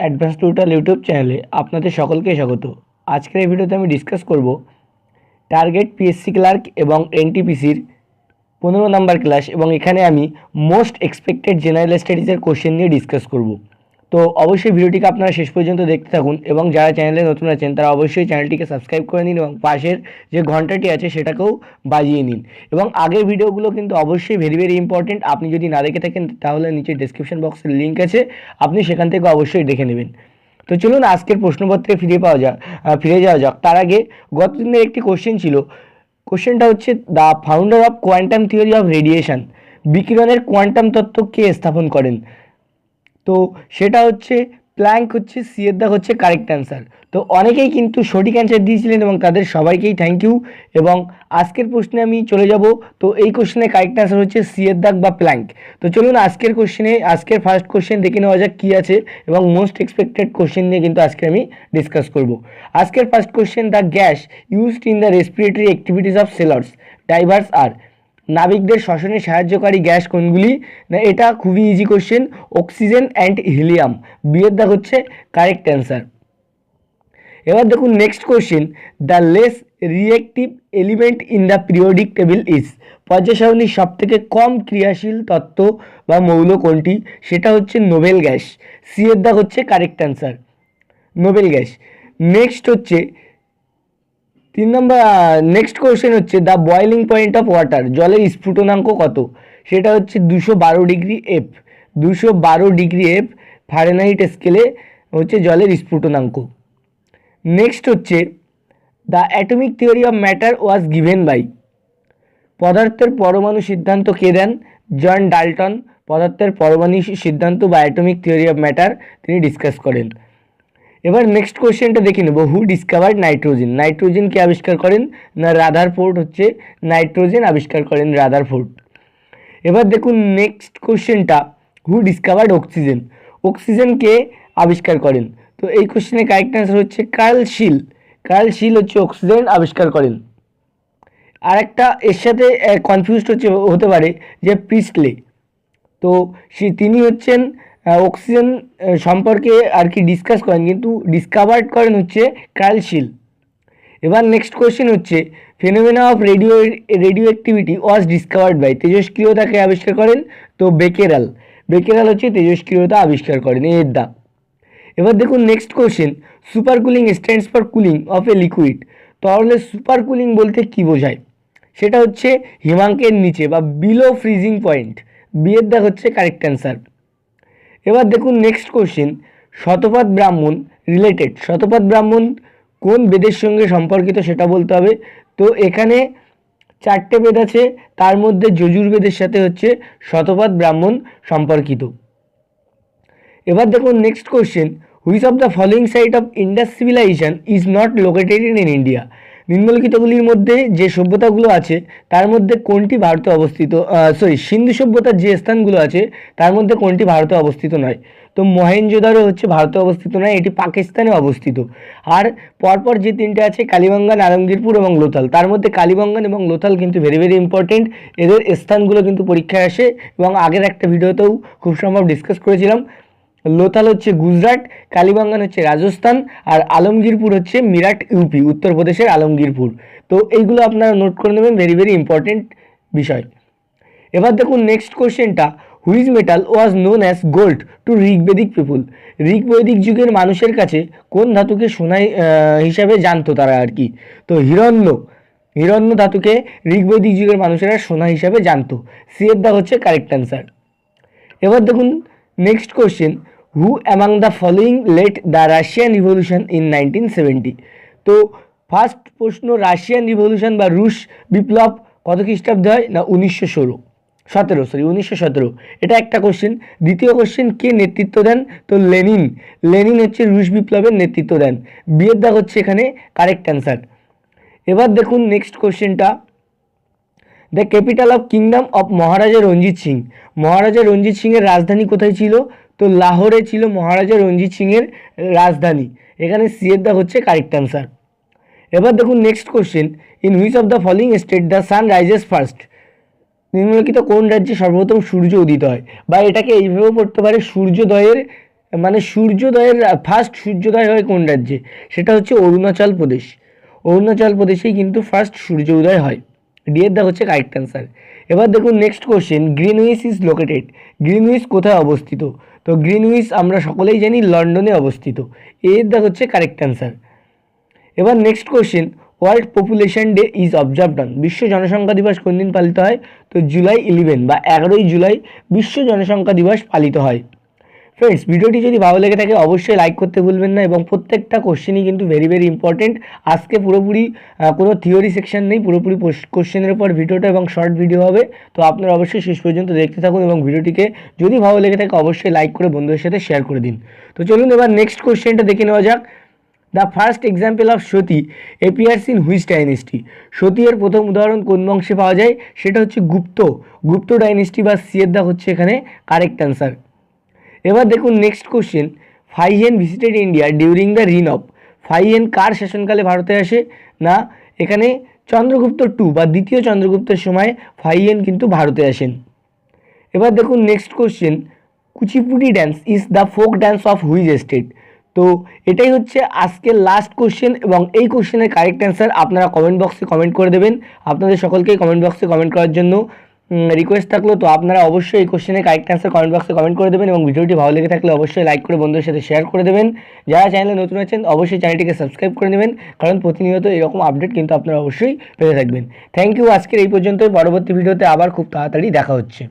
Advance tutorial YouTube চ্যানেলে আপনাদের সকলকে স্বাগত। আজকের এই ভিডিওতে আমি ডিসকাস করব টার্গেট পিএসসি ক্লার্ক এবং এনটিপিসির 15 নাম্বার ক্লাস, এবং এখানে আমি মোস্ট এক্সপেক্টেড জেনারেল স্টাডিজের কোশ্চেন নিয়ে ডিসকাস করব। তো অবশ্যই ভিডিওটিকে আপনারা শেষ পর্যন্ত দেখতে থাকুন, এবং যারা চ্যানেলে নতুন আছেন তারা অবশ্যই চ্যানেলটিকে সাবস্ক্রাইব করে নিন এবং পাশের যে ঘন্টাটি আছে সেটাকেও বাজিয়ে নিন। এবং আগের ভিডিওগুলো কিন্তু অবশ্যই ভেরি ভেরি ইম্পর্টেন্ট। আপনি যদি না দেখে থাকেন তাহলে নিচে ডিসক্রিপশন বক্সের লিঙ্ক আছে, আপনি সেখান থেকে অবশ্যই দেখে নেবেন। তো চলুন আজকের প্রশ্নপত্রে ফিরে যাওয়া যাক। তার আগে গত দিনের একটি কোশ্চেন ছিল। কোশ্চেনটা হচ্ছে, the founder of quantum theory of radiation, বিকিরণের কোয়ান্টাম তত্ত্ব কে স্থাপন করেন? তো সেটা হচ্ছে প্ল্যাঙ্ক। হচ্ছে সি এর দাগ হচ্ছে কারেক্ট অ্যান্সার। তো অনেকেই কিন্তু সঠিক অ্যান্সার দিয়েছিলেন এবং তাদের সবাইকেই থ্যাংক ইউ। এবং আজকের প্রশ্নে আমি চলে যাব। তো এই কোশ্চেনের কারেক্ট অ্যান্সার হচ্ছে সি এর দাগ বা প্ল্যাঙ্ক। তো চলুন আজকের ফার্স্ট কোশ্চেন দেখে নেওয়া যাক কী আছে, এবং মোস্ট এক্সপেক্টেড কোশ্চেন নিয়ে কিন্তু আজকে আমি ডিসকাস করব। আজকের first question, the gas used in the respiratory activities of sailors divers আর, নাবিকদের শ্বসনে সাহায্যকারী গ্যাস কোনগুলি? না, এটা খুবই easy question, oxygen and helium. বিয়ের দাগ হচ্ছে কারেক্ট অ্যান্সার। এবার দেখুন next question, the less reactive element in the periodic table is, পর্যায় সারণীর সব থেকে কম ক্রিয়াশীল তত্ত্ব বা মৌল কোনটি? সেটা হচ্ছে নোবেল গ্যাস। সি এর দাগ হচ্ছে correct answer, noble gas. Next হচ্ছে নেক্সট কোশ্চেন হচ্ছে, the boiling point of water, জলের স্ফুটনাঙ্ক কত? সেটা হচ্ছে 212 degree F. 212 degree F Fahrenheit স্কেলে হচ্ছে জলের স্ফুটনাঙ্ক। নেক্সট হচ্ছে, the atomic theory of matter was given by, পদার্থের পরমাণু সিদ্ধান্ত কে দেন? জন ডাল্টন পদার্থের পরমাণু সিদ্ধান্ত বা অ্যাটমিক থিওরি অফ ম্যাটার তিনি ডিসকাস করেন। এবার নেক্সট কোশ্চেনটা দেখে নেব, হু ডিসকাভার্ড নাইট্রোজেন, নাইট্রোজেন কে আবিষ্কার করেন? না, রাদারফোর্ড হচ্ছে নাইট্রোজেন আবিষ্কার করেন, রাদারফোর্ড। এবার দেখুন নেক্সট কোশ্চেনটা, হু ডিসকাভার্ড অক্সিজেন, অক্সিজেন কে আবিষ্কার করেন? তো এই কোশ্চেনের কারেক্ট অ্যান্সার হচ্ছে কার্ল শিল। কার্ল শিল হচ্ছে অক্সিজেন আবিষ্কার করেন। আর একটা এর সাথে কনফিউজড হতে পারে যে প্রিস্টলে, তো তিনি হচ্ছেন অক্সিজেন সম্পর্কে আর কি ডিসকাস করেন, কিন্তু ডিসকাভার্ড করেন হচ্ছে কার্ল শিল। এবার নেক্সট কোয়েশ্চেন হচ্ছে, phenomena of radioactivity was discovered by, তেজস্ক্রিয়তাকে আবিষ্কার করেন? তো বেকেরাল। বেকেরাল হচ্ছে তেজস্ক্রিয়তা আবিষ্কার করেন, এর দাগ। এবার দেখুন next question, super cooling stands for cooling off a liquid, তাহলে সুপার কুলিং বলতে কি বোঝায়? সেটা হচ্ছে হিমাঙ্কের নিচে বা বিলো ফ্রিজিং পয়েন্ট। বিয়ের দাগ হচ্ছে কারেক্ট অ্যান্সার। এবার দেখুন নেক্সট কোশ্চেন, শতপথ ব্রাহ্মণ রিলেটেড, শতপথ ব্রাহ্মণ কোন বেদের সঙ্গে সম্পর্কিত সেটা বলতে হবে। তো এখানে 4টে বেদ আছে, তার মধ্যে যজুর্বেদের সাথে হচ্ছে শতপথ ব্রাহ্মণ সম্পর্কিত। এবার দেখুন next question, which of the following site of Indus civilization is not located in India, নিম্নলিখিতগুলির মধ্যে যে সভ্যতাগুলো আছে তার মধ্যে কোনটি ভারতে অবস্থিত? সিন্ধু সভ্যতার যে স্থানগুলো আছে তার মধ্যে কোনটি ভারতে অবস্থিত নয়? তো মহেঞ্জোদারো হচ্ছে ভারতে অবস্থিত নয়, এটি পাকিস্তানে অবস্থিত। আর পরপর যে তিনটে আছে, কালীবাঙ্গান, আলমগীরপুর এবং লোথাল, তার মধ্যে কালীবাঙ্গান এবং লোথাল কিন্তু ভেরি ভেরি ইম্পর্টেন্ট। এদের স্থানগুলো কিন্তু পরীক্ষায় আসে, এবং আগের একটা ভিডিওতেও খুব সম্ভব ডিসকাস করেছিলাম। লোথাল হচ্ছে গুজরাট, কালীবাঙ্গান হচ্ছে রাজস্থান, আর আলমগীরপুর হচ্ছে মিরাট ইউপি, উত্তরপ্রদেশের আলমগীরপুর। তো এইগুলো আপনারা নোট করে নেবেন, ভেরি ভেরি ইম্পর্টেন্ট বিষয়। এবার দেখুন নেক্সট কোশ্চেনটা, which metal was known as gold to Rigvedic people, ঋগ্বৈদিক যুগের মানুষের কাছে কোন ধাতুকে সোনা হিসাবে জানতো তারা আর কি? তো হিরণ্য ধাতুকে ঋগ্বৈদিক যুগের মানুষেরা সোনা হিসাবে জানতো। সি এর দাগ হচ্ছে কারেক্ট অ্যান্সার। এবার দেখুন next question, who among the following let the Russian revolution in 1970। তো ফার্স্ট প্রশ্ন, রাশিয়ান রিভলিউশন বা রুশ বিপ্লব কত খ্রিস্টাব্দে হয়? না, 1917। এটা একটা কোশ্চেন। দ্বিতীয় কোশ্চেন, কে নেতৃত্ব দেন? তো লেনিন হচ্ছে রুশ বিপ্লবের নেতৃত্ব দেন। বিয়ের দাগ হচ্ছে এখানে কারেক্ট অ্যান্সার। এবার দেখুন নেক্সট কোশ্চেনটা, the capital of kingdom of Maharaja Ranjit Singh, Maharaja Ranjit সিংয়ের রাজধানী কোথায় ছিল? তো লাহোরে ছিল মহারাজা রঞ্জিত সিংয়ের রাজধানী। এখানে সি এর দাগ হচ্ছে কারেক্ট অ্যান্সার। এবার দেখুন next question, in which of the following state the sun rises first, নিম্নলিখিত কোন রাজ্যে সর্বপ্রথম সূর্য উদিত হয়? বা এটাকে এইভাবেও পড়তে পারে, সূর্যোদয়ের মানে সূর্যোদয়ের ফার্স্ট সূর্যোদয় হয় কোন রাজ্যে? সেটা হচ্ছে অরুণাচল প্রদেশ। অরুণাচল প্রদেশেই কিন্তু ফার্স্ট সূর্য উদয় হয়। ডি এর দাগ হচ্ছে কারেক্ট অ্যান্সার। এবার দেখুন next question, Greenwich is located. Greenwich কোথায় অবস্থিত? তো গ্রিনউইচ আমরা সকলেই জানি লন্ডনে অবস্থিত। এর দাগ হচ্ছে কারেক্ট অ্যান্সার। এবার next question, world population day is observed on. বিশ্ব জনসংখ্যা দিবস কোন দিন পালিত হয়? তো জুলাই 11 বা 11ই জুলাই বিশ্ব জনসংখ্যা দিবস পালিত হয়। ফ্রেন্ডস, ভিডিওটি যদি ভালো লেগে থাকে অবশ্যই লাইক করতে ভুলবেন না, এবং প্রত্যেকটা কোশ্চেনই কিন্তু ভেরি ইম্পর্টেন্ট। আজকে পুরোপুরি কোনো থিওরি সেকশন নেই, পুরোপুরি কোশ্চেনের উপর ভিডিওটা এবং শর্ট ভিডিও হবে। তো আপনারা অবশ্যই শেষ পর্যন্ত দেখতে থাকুন, এবং ভিডিওটিকে যদি ভালো লেগে থাকে অবশ্যই লাইক করে বন্ধুদের সাথে শেয়ার করে দিন। তো চলুন এবার নেক্সট কোশ্চেনটা দেখে নেওয়া যাক। The first example of sati appears in which dynasty. সতী এর প্রথম উদাহরণ কোন বংশে পাওয়া যায়? সেটা হচ্ছে গুপ্ত ডাইনেস্টি বা সিয়ের দাগ হচ্ছে এখানে কারেক্ট অ্যান্সার। এবার দেখুন next question, Fahien visited India during the reign of. Fahien কার শাসনকালে ভারতে আসে? না, এখানে চন্দ্রগুপ্ত টু বা দ্বিতীয় চন্দ্রগুপ্তের সময় ফাইহেন কিন্তু ভারতে আসেন। এবার দেখুন next question, Kuchipudi dance is the folk dance of which state. তো এটাই হচ্ছে আজকের লাস্ট কোশ্চেন, এবং এই কোশ্চেনের কারেক্ট অ্যান্সার আপনারা কমেন্ট বক্সে কমেন্ট করে দেবেন। আপনাদের সকলকেই কমেন্ট বক্সে কমেন্ট করার জন্য রিকোয়েস্ট থাকলো। তো আপনারা অবশ্যই এই কোশ্চেনের কারেক্ট অ্যান্সার কমেন্ট বক্সে কমেন্ট করে দেবেন, এবং ভিডিওটি ভালো লেগে থাকলে অবশ্যই লাইক করে বন্ধুদের সাথে শেয়ার করে দেবেন। যারা চ্যানেলে নতুন আছেন অবশ্যই চ্যানেলটিকে সাবস্ক্রাইব করে নেবেন, কারণ প্রতিনিয়ত এরকম আপডেট কিন্তু আপনারা অবশ্যই পেতে থাকবেন। থ্যাংক ইউ, আজকের এই পর্যন্তই। পরবর্তী ভিডিওতে আবার খুব তাড়াতাড়ি দেখা হচ্ছে।